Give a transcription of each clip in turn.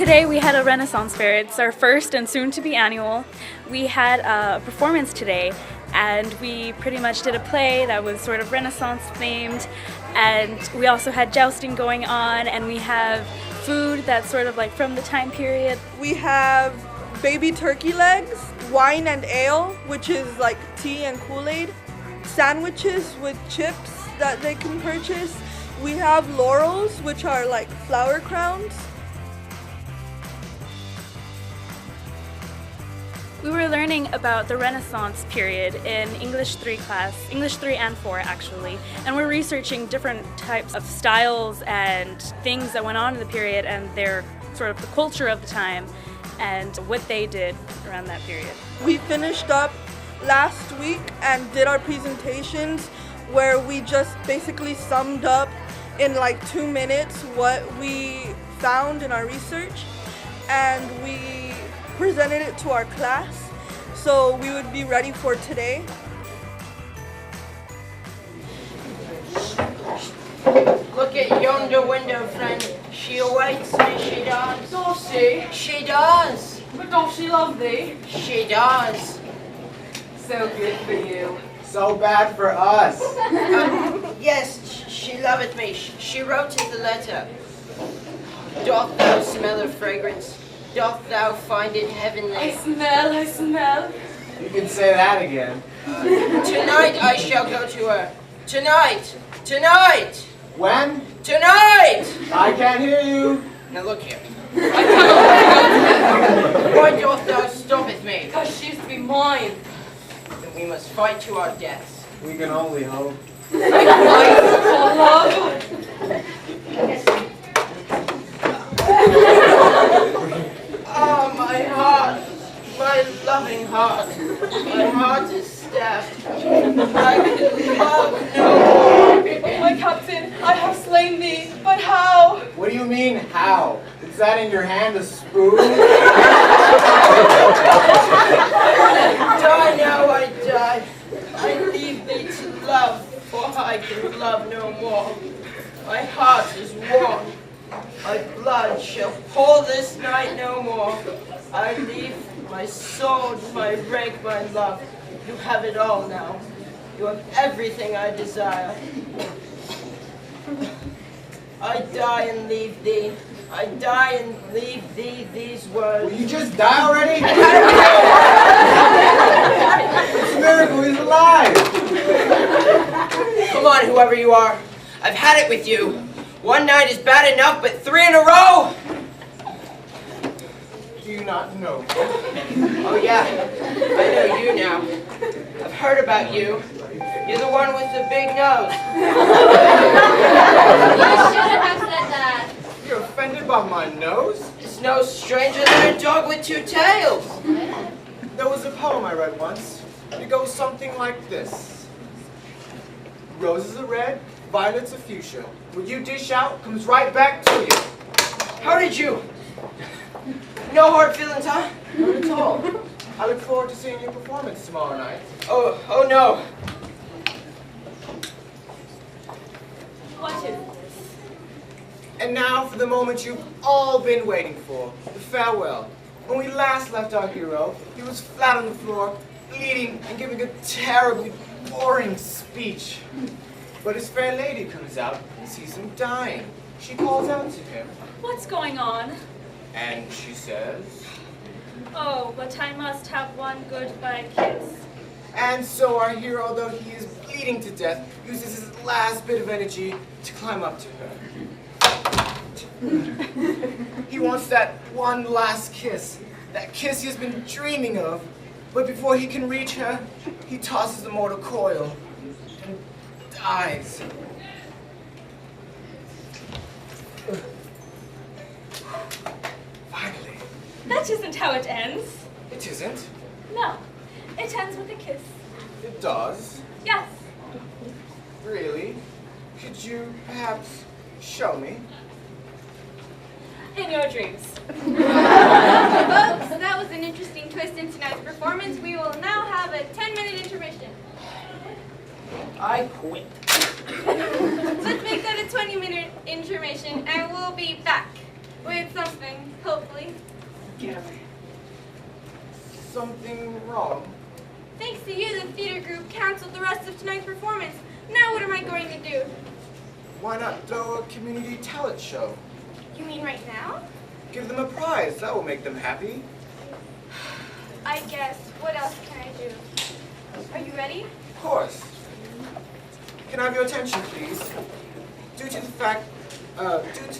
Today we had a Renaissance Fair. It's our first and soon to be annual. We had a performance today and we pretty much did a play that was sort of Renaissance themed, and we also had jousting going on, and we have food that's sort of like from the time period. We have baby turkey legs, wine and ale, which is like tea and Kool-Aid, sandwiches with chips that they can purchase. We have laurels, which are like flower crowns. We were learning about the Renaissance period in English 3 class, English 3 and 4 actually, and we're researching different types of styles and things that went on in the period and their sort of the culture of the time and what they did around that period. We finished up last week and did our presentations where we just basically summed up in like 2 minutes what we found in our research, and we presented it to our class so we would be ready for today. Look at yonder window, friend. She awaits me, she does. Does she? She does. But does she love thee? She does. So good for you. So bad for us. Yes, she loveth me. She wrote in the letter. Doth thou smell of fragrance? Doth thou find it heavenly? I smell. You can say that again. Tonight I shall go to her. Tonight! When? Tonight! I can't hear you. Now look here. I cannot go to her. Why doth thou stoppeth me? Because she used to be mine. Then we must fight to our deaths. We can only hope. For love. Oh, my heart, my loving heart, my heart is stabbed. I can love no more. My captain, I have slain thee, but how? What do you mean, how? Is that in your hand a spoon? Die now, I die. I leave thee to love, for I can love no more. My heart is worn. My blood shall pour this night no more. I leave my sword, my rank, my love. You have it all now. You have everything I desire. I die and leave thee. I die and leave thee these words. Will you just die already? It's a miracle he's alive. Come on, whoever you are. I've had it with you. One night is bad enough, but 3 in a row? Do you not know? Oh yeah, I know you now. I've heard about you. You're the one with the big nose. You shouldn't have said that. You're offended by my nose? It's no stranger than a dog with 2 tails. There was a poem I read once. It goes something like this. Roses are red, violets are fuchsia. What you dish out comes right back to you. How did you? No hard feelings, huh? Not at all. I look forward to seeing your performance tomorrow night. Oh no. What is this? And now for the moment you've all been waiting for, the farewell. When we last left our hero, he was flat on the floor, bleeding and giving a terribly boring speech. But his fair lady comes out and sees him dying. She calls out to him, What's going on? and she says, Oh, but I must have one goodbye kiss. and so our hero, though he is bleeding to death, uses his last bit of energy to climb up to her. He wants that one last kiss, that kiss he has been dreaming of. But before he can reach her, he tosses the mortal coil and dies. Finally. That isn't how it ends. It isn't. No, it ends with a kiss. It does. Yes. Really? Could you perhaps show me? In your dreams. Folks, that was an interesting twist in tonight's performance. We will now have a 10-minute intermission. I quit. Let's make that a 20-minute intermission, and we'll be back. with something, hopefully. Something wrong? Thanks to you, the theater group canceled the rest of tonight's performance. Now what am I going to do? Why not throw a community talent show? You mean right now? Give them a prize. That will make them happy. I guess. What else can I do? Are you ready? Of course. Can I have your attention, please? Due to the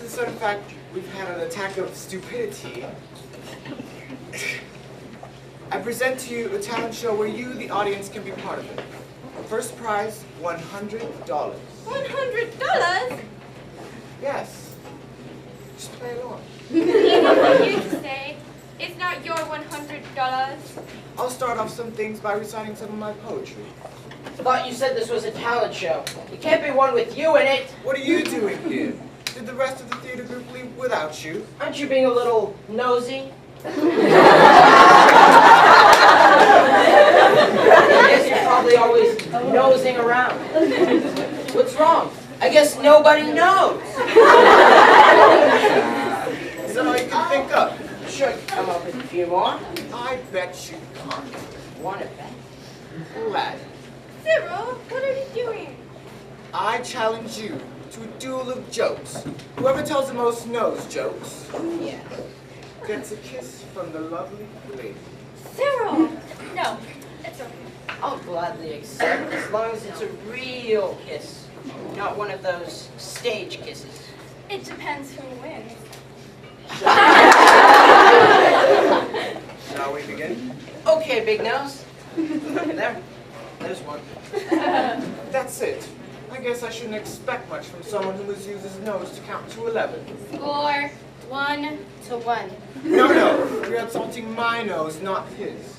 sudden fact we've had an attack of stupidity, I present to you a talent show where you, the audience, can be part of it. First prize, $100. $100? Yes. Just play along. Easy for you to say. It's not your $100. I'll start off some things by reciting some of my poetry. Thought you said this was a talent show. It can't be one with you in it. What are you doing here? Did the rest of the theater group leave without you? Aren't you being a little nosy? I guess you're probably always nosing around. What's wrong? I guess nobody knows. Is that all you can think of? Sure, come up with a few more. I bet you can't. Want to bet? Lad, Cyril, what are you doing? I challenge you to a duel of jokes. Whoever tells the most nose jokes Yeah. gets a kiss from the lovely lady. Cyril! No, it's okay. I'll gladly accept as long as it's a real kiss, not one of those stage kisses. It depends who wins. Shall we begin? Okay, Big Nose. There's one. That's it. I guess I shouldn't expect much from someone who has used his nose to count to 11. Score 1-1. No, you're insulting my nose, not his.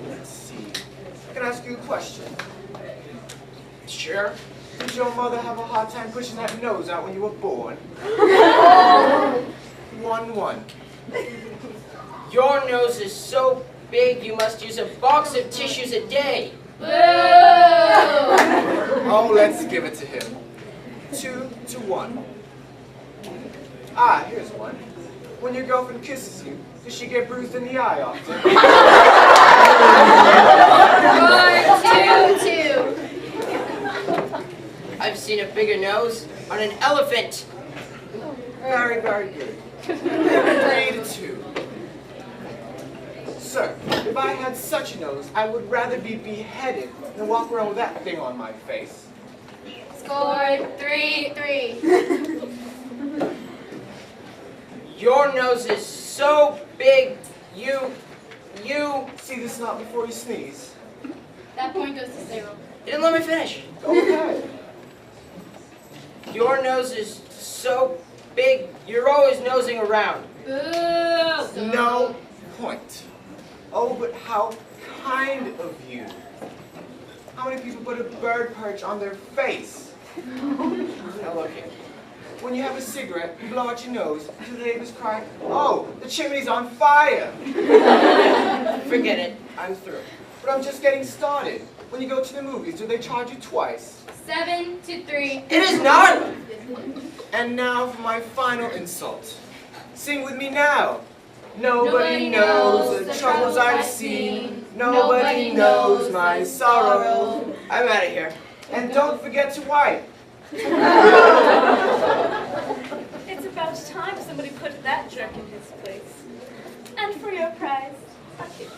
Let's see. I can ask you a question. Sure. Did your mother have a hard time pushing that nose out when you were born? 1-1. Your nose is so big you must use a box of tissues a day. Oh, let's give it to him. 2-1. Ah, here's one. When your girlfriend kisses you, does she get bruised in the eye often? 2-2. I've seen a bigger nose on an elephant. Very, very good. 3-2. Sir, if I had such a nose, I would rather be beheaded than walk around with that thing on my face. Score 3-3. Your nose is so big, you... See the snot before you sneeze. That point goes to 0. You didn't let me finish. Go ahead. Your nose is so big, you're always nosing around. Boo! No point. Oh, but how kind of you. How many people put a bird perch on their face? Now look here. When you have a cigarette, you blow out your nose, so the neighbors cry, "Oh, the chimney's on fire!" Forget it. I'm through. But I'm just getting started. When you go to the movies, do they charge you twice? 7-3. It is not! And now for my final insult. Sing with me now. Nobody knows the troubles I've seen. Nobody knows my sorrow. I'm out of here. And don't forget to wipe. It's about time somebody put that jerk in his place. And for your prize, a kiss.